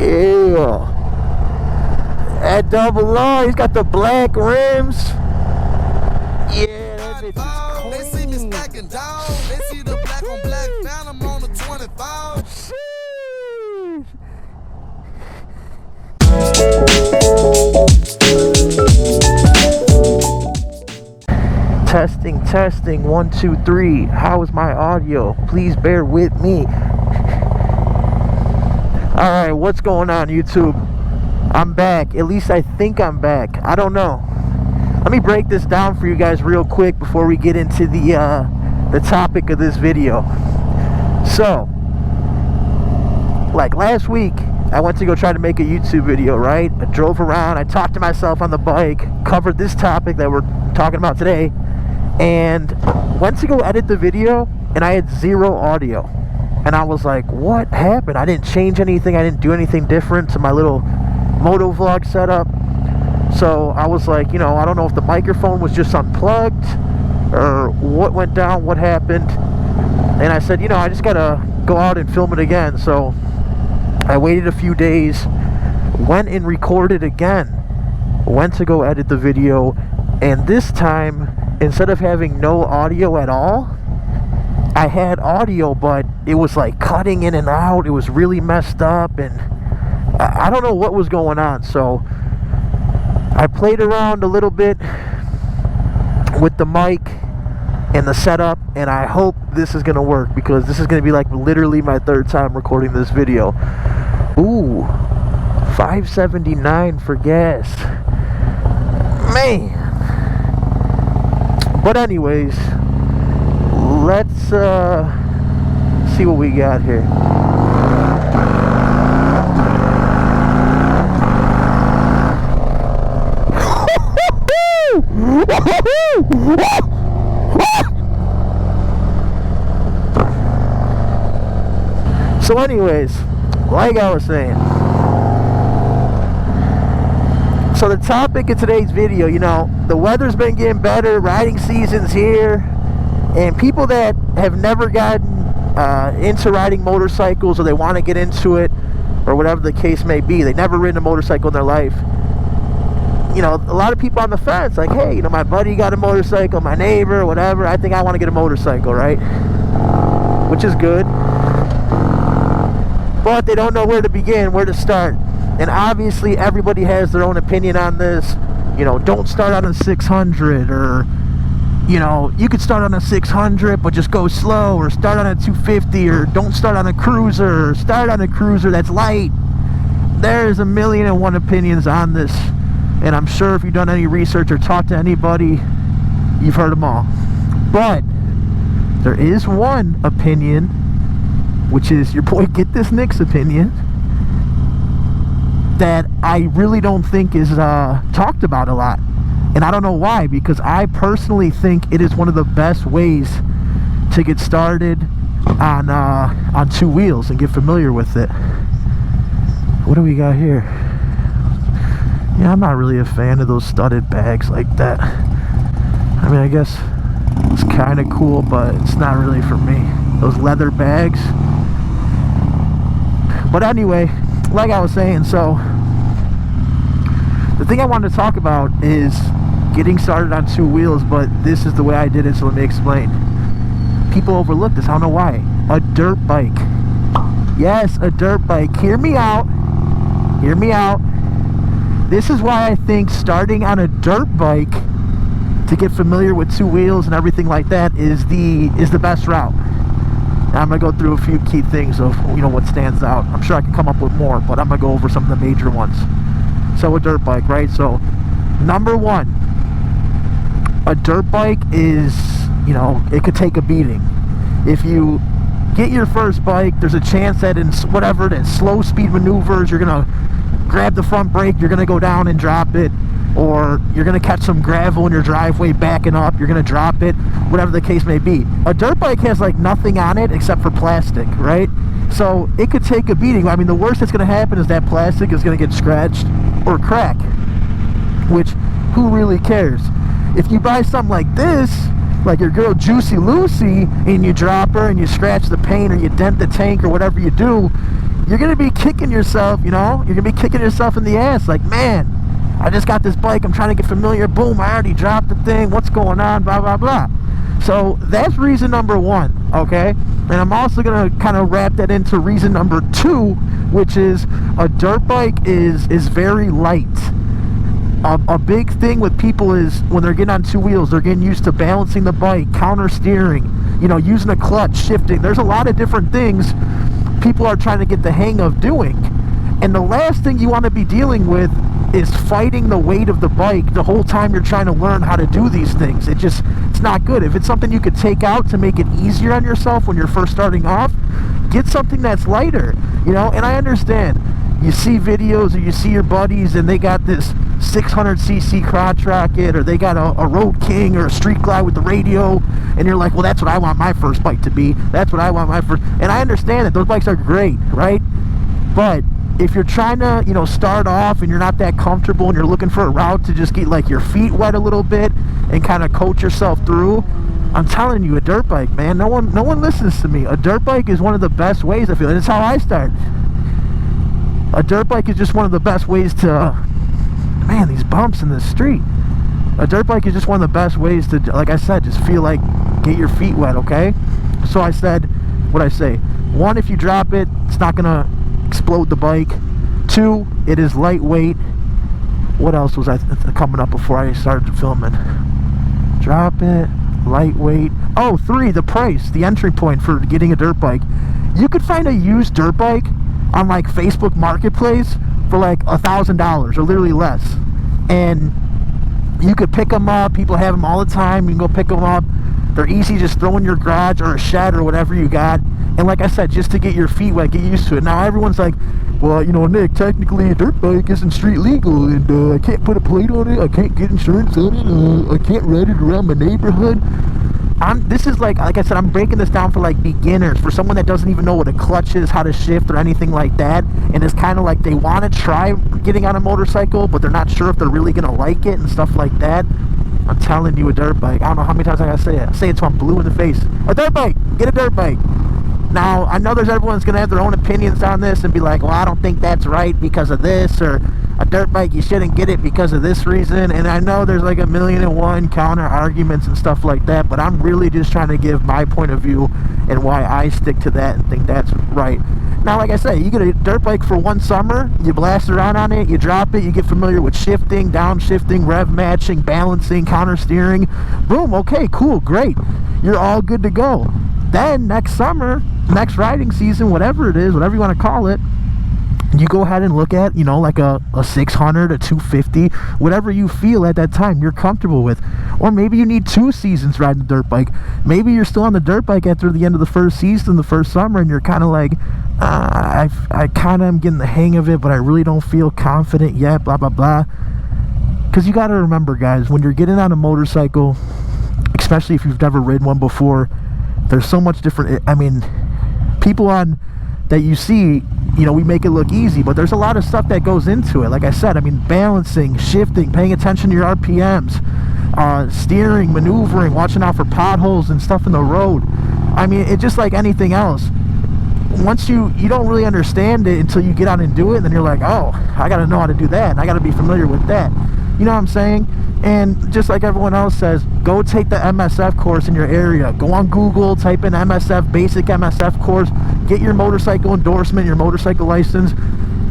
Yeah. That double R, he's got the black rims. Yeah, that bitch is clean. They see me stacking down. They see the black on black Phantom on the 25. Testing, 1, 2, 3. How is my audio? Please bear with me. Alright, what's going on, YouTube? I'm back. At least I think I'm back. I don't know. Let me break this down for you guys real quick before we get into the topic of this video. So, like last week, I went to go try to make a YouTube video, right? I drove around, I talked to myself on the bike, covered this topic that we're talking about today, and went to go edit the video, and I had 0 audio. And I was like, what happened? I didn't change anything, I didn't do anything different to my little moto vlog setup. So I was like, you know, I don't know if the microphone was just unplugged or what went down, what happened. And I said, you know, I just gotta go out and film it again. So I waited a few days, went and recorded again, went to go edit the video, and this time, instead of having no audio at all, I had audio, but it was like cutting in and out. It was really messed up, and I don't know what was going on. So I played around a little bit with the mic and the setup, and I hope this is gonna work, because this is gonna be like literally my 3rd time recording this video. Ooh, $5.79 for gas, man. But anyways, let's see what we got here. So anyways, like I was saying, so the topic of today's video, you know, the weather's been getting better, riding season's here, and people that have never gotten into riding motorcycles, or they want to get into it, or whatever the case may be, they've never ridden a motorcycle in their life. You know, a lot of people on the fence, like, hey, you know, my buddy got a motorcycle, my neighbor, whatever, I think I want to get a motorcycle, right? Which is good. But they don't know where to begin, where to start. And obviously everybody has their own opinion on this. You know, don't start on a 600, or, you know, you could start on a 600 but just go slow, or start on a 250, or don't start on a cruiser, or start on a cruiser that's light. There's 1,000,001 opinions on this, and I'm sure if you've done any research or talked to anybody, you've heard them all. But there is one opinion, which is your boy Get This Nick's opinion, that I really don't think is talked about a lot. And I don't know why, because I personally think it is one of the best ways to get started on 2 wheels and get familiar with it. What do we got here? Yeah, I'm not really a fan of those studded bags like that. I mean, I guess it's kind of cool, but it's not really for me. Those leather bags. But anyway, like I was saying, so the thing I wanted to talk about is getting started on 2 wheels, but this is the way I did it, so let me explain. People overlook this, I don't know why. A dirt bike. Yes, a dirt bike. Hear me out. Hear me out. This is why I think starting on a dirt bike to get familiar with 2 wheels and everything like that is the best route. Now I'm gonna go through a few key things of, you know, what stands out. I'm sure I can come up with more, but I'm gonna go over some of the major ones. So a dirt bike, right? So number 1, a dirt bike is, you know, it could take a beating. If you get your first bike, there's a chance that in whatever it is, slow speed maneuvers, you're gonna grab the front brake, you're gonna go down and drop it, or you're gonna catch some gravel in your driveway backing up, you're gonna drop it, whatever the case may be. A dirt bike has like nothing on it except for plastic, right? So it could take a beating. I mean, the worst that's gonna happen is that plastic is gonna get scratched or crack, which who really cares? If you buy something like this, like your girl Juicy Lucy, and you drop her and you scratch the paint or you dent the tank or whatever you do, you're gonna be kicking yourself, you know, you're gonna be kicking yourself in the ass, like, man, I just got this bike, I'm trying to get familiar, boom, I already dropped the thing, what's going on, blah, blah, blah. So that's reason number one, okay? And I'm also gonna kind of wrap that into reason number two, which is a dirt bike is very light. A big thing with people is when they're getting on two wheels, they're getting used to balancing the bike, counter steering, you know, using a clutch, shifting. There's a lot of different things people are trying to get the hang of doing. And the last thing you want to be dealing with is fighting the weight of the bike the whole time you're trying to learn how to do these things. It's not good. If it's something you could take out to make it easier on yourself when you're first starting off, get something that's lighter, you know. And I understand, you see videos or you see your buddies and they got this 600cc crotch rocket, or they got a Road King or a Street Glide with the radio, and you're like, well, that's what I want my first bike to be. That's what I want my first. And I understand that those bikes are great, right? But if you're trying to, you know, start off and you're not that comfortable and you're looking for a route to just get like your feet wet a little bit and kind of coach yourself through, I'm telling you, a dirt bike, man, no one listens to me. A dirt bike is one of the best ways, I feel, and it's how I started. A dirt bike is just one of the best ways to, man, these bumps in the street. A dirt bike is just one of the best ways to, like I said, just feel like, get your feet wet, okay? So I said, what'd I say? One, if you drop it, it's not gonna explode the bike. Two, it is lightweight. What else was I coming up before I started filming? Drop it, lightweight. Oh, three, the price, the entry point for getting a dirt bike. You could find a used dirt bike on like Facebook Marketplace for like $1,000 or literally less, and you could pick them up. People have them all the time. You can go pick them up. They're easy, just throw in your garage or a shed or whatever you got. And like I said, just to get your feet wet, get used to it. Now everyone's like, well, you know, Nick, technically a dirt bike isn't street legal, and I can't put a plate on it, I can't get insurance on it, I can't ride it around my neighborhood. This is like I said, I'm breaking this down for like beginners, for someone that doesn't even know what a clutch is, how to shift or anything like that, and it's kind of like they want to try getting on a motorcycle, but they're not sure if they're really going to like it and stuff like that. I'm telling you, a dirt bike. I don't know how many times I gotta say it. I say it till I'm blue in the face. A dirt bike! Get a dirt bike! Now, I know everyone's going to have their own opinions on this and be like, well, I don't think that's right because of this, or a dirt bike, you shouldn't get it because of this reason. And I know there's like 1,000,001 counter arguments and stuff like that, but I'm really just trying to give my point of view and why I stick to that and think that's right. Now, like I say, you get a dirt bike for one summer, you blast around on it, you drop it, you get familiar with shifting, downshifting, rev matching, balancing, counter steering. Boom, okay, cool, great. You're all good to go. Then next summer, next riding season, whatever it is, whatever you want to call it, you go ahead and look at, you know, like a 600, a 250, whatever you feel at that time you're comfortable with. Or maybe you need 2 seasons riding a dirt bike. Maybe you're still on the dirt bike after the end of the first season, the first summer, and you're kind of like, I kind of am getting the hang of it, but I really don't feel confident yet, blah, blah, blah. Because you got to remember, guys, when you're getting on a motorcycle, especially if you've never ridden one before, there's so much different. I mean, people on that you see, you know, we make it look easy, but there's a lot of stuff that goes into it. Like I said, I mean, balancing, shifting, paying attention to your RPMs, steering, maneuvering, watching out for potholes and stuff in the road. I mean, it's just like anything else. Once you don't really understand it until you get out and do it, and then you're like, oh, I gotta know how to do that, and I gotta be familiar with that. You know what I'm saying? And just like everyone else says, go take the MSF course in your area. Go on Google, type in MSF, basic MSF course, get your motorcycle endorsement, your motorcycle license.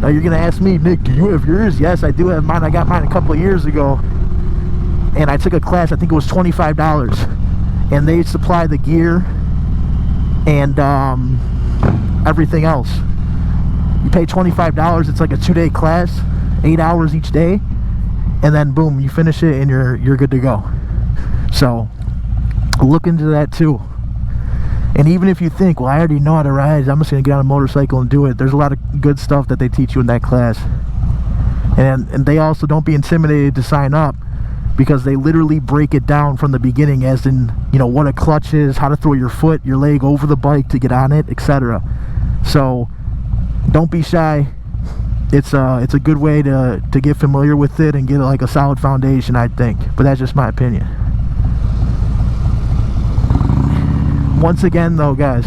Now you're gonna ask me, Nick, do you have yours? Yes, I do have mine. I got mine a couple of years ago, and I took a class. I think it was $25, and they supply the gear and everything else. You pay $25. It's like a 2-day class, 8 hours each day. And then boom, you finish it and you're good to go. So look into that too. And even if you think, well, I already know how to ride, I'm just gonna get on a motorcycle and do it, there's a lot of good stuff that they teach you in that class. And they also, don't be intimidated to sign up, because they literally break it down from the beginning, as in, you know, what a clutch is, how to throw your foot, your leg over the bike to get on it, etc. So don't be shy. It's a good way to get familiar with it and get like a solid foundation, I think. But that's just my opinion. Once again though, guys,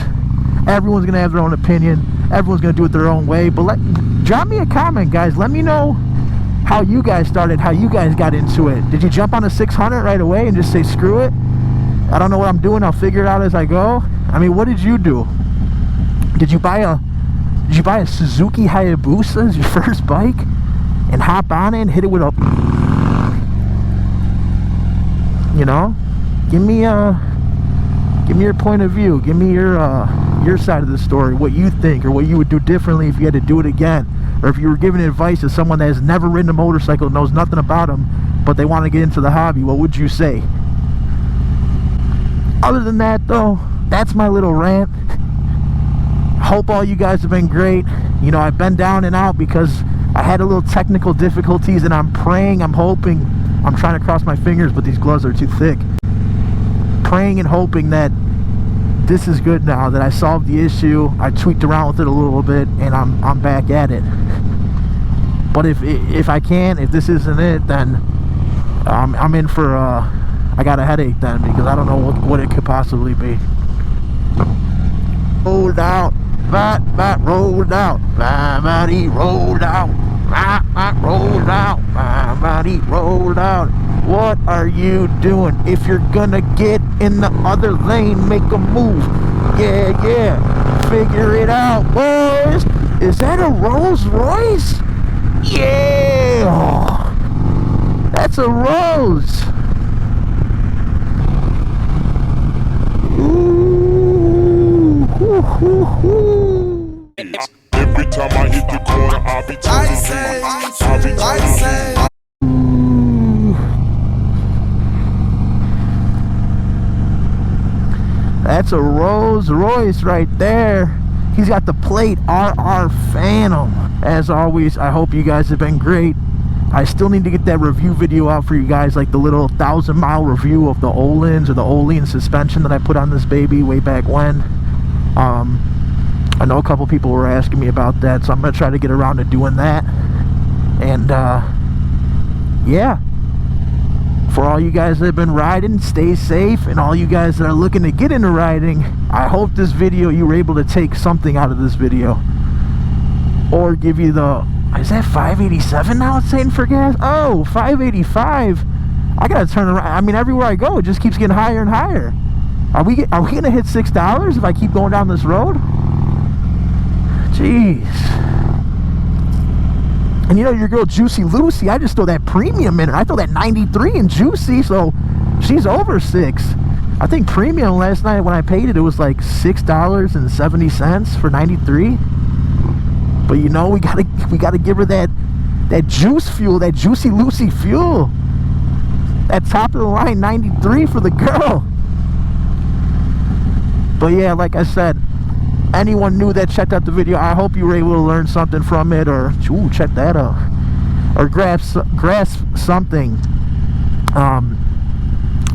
everyone's gonna have their own opinion. everyone's gonna do it their own way. But drop me a comment, guys. Let me know how you guys started, how you guys got into it. Did you jump on a 600 right away and just say screw it? I don't know what I'm doing, I'll figure it out as I go. I mean, what did you do? Did you buy a Suzuki Hayabusa as your first bike and hop on it and hit it with a, you know? Give me your point of view. Give me your side of the story, what you think or what you would do differently if you had to do it again, or if you were giving advice to someone that has never ridden a motorcycle, knows nothing about them, but they want to get into the hobby. What would you say? Other than that, though, that's my little rant. Hope all you guys have been great. You know, I've been down and out because I had a little technical difficulties, and I'm praying, I'm hoping, I'm trying to cross my fingers, but these gloves are too thick. Praying and hoping that this is good now, that I solved the issue, I tweaked around with it a little bit, and I'm back at it. But if I can't, if this isn't it, then I'm in for I got a headache then, because I don't know what it could possibly be. Rolled out, bat rolled out, body rolled out, rolled out, body rolled out. What are you doing? If you're gonna get in the other lane, make a move. Yeah, figure it out, boys. Is that a Rolls Royce? Yeah, that's a Rolls. Ooh, hoo, hoo, hoo. Every time I hit the corner, I'll be telling you. That's a Rolls Royce right there. He's got the plate RR Phantom. As always, I hope you guys have been great. I still need to get that review video out for you guys, like the little 1,000-mile review of the Öhlins or the Öhlins suspension that I put on this baby way back when. I know a couple people were asking me about that, so I'm going to try to get around to doing that. And yeah, for all you guys that have been riding, stay safe, and all you guys that are looking to get into riding, I hope this video, you were able to take something out of this video, or give you the, is that 587 now it's saying for gas? Oh, 585. I gotta turn around. I mean, everywhere I go, it just keeps getting higher and higher. Are we gonna hit $6 if I keep going down this road? Jeez. And you know, your girl Juicy Lucy, I just throw that premium in her. I throw that 93 in Juicy, so she's over $6. I think premium last night when I paid it, it was like $6.70 for 93. But you know, we gotta give her that juice fuel, that Juicy Lucy fuel. That top of the line 93 for the girl. But yeah, like I said, anyone new that checked out the video, I hope you were able to learn something from it, or ooh, check that out, or grasp something.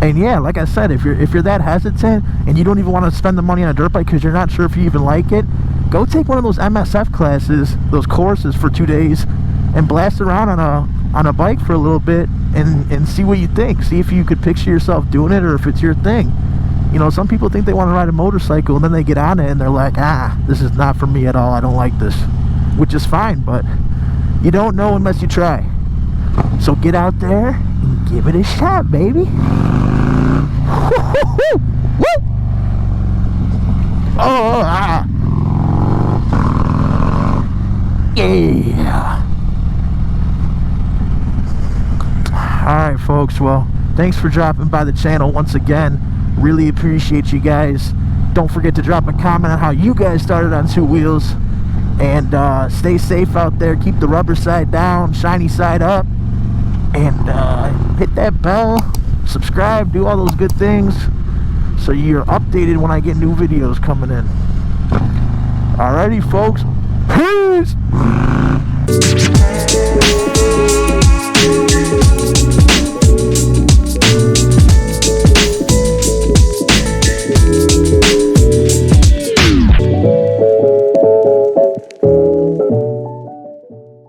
And yeah, like I said, if you're that hesitant and you don't even want to spend the money on a dirt bike because you're not sure if you even like it, go take one of those MSF classes, those courses for 2 days, and blast around on a bike for a little bit and see what you think. See if you could picture yourself doing it, or if it's your thing. You know, some people think they want to ride a motorcycle, and then they get on it and they're like, this is not for me at all, I don't like this, which is fine, but you don't know unless you try. So get out there and give it a shot, baby. Oh, yeah. Alright folks, well, thanks for dropping by the channel once again. Really appreciate you guys. Don't forget to drop a comment on how you guys started on two wheels. And stay safe out there. Keep the rubber side down, shiny side up. And hit that bell, subscribe, do all those good things, so you're updated when I get new videos coming in. Alrighty folks, peace!